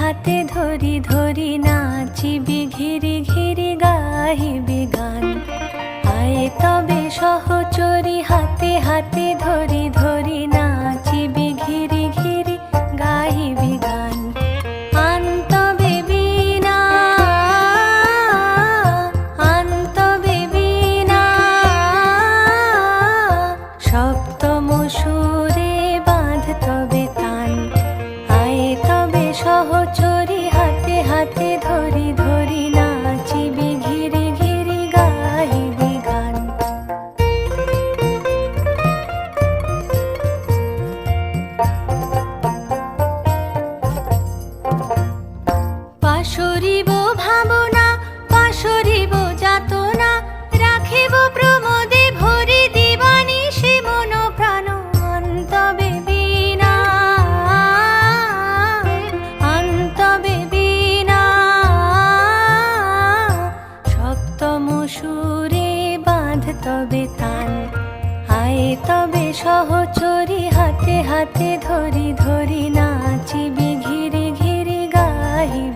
হাতে ধরি ধরি নাচিবি ঘিরি ঘিরি গাহিবি গান। আয় তবে সহচরি হাতে হাতে ধরি ধরি নাচিবি ঘিরি ঘিরি গাহিবি গান। আন তবে বীণা আন তবে বীণা সপ্তম সুরে বাঁধ তবে তান। আয় তবে সহচরি হাতে হাতে ধরি ধরি নাচিবি ঘিরি ঘিরি গাহিবি গান। পাশরিব ভাবনা পাশরিব যাতনা রাখিব প্রমোদে ভরি দিবানিশি মন প্রাণ। আন তবে বীণা আন তবে বীণা সপ্তম সুরে বাঁধ তবে তান। আয় তবে সহচরি হাতে হাতে ধরি ধরি নাচিবি ঘিরি ঘিরি গাহিবি।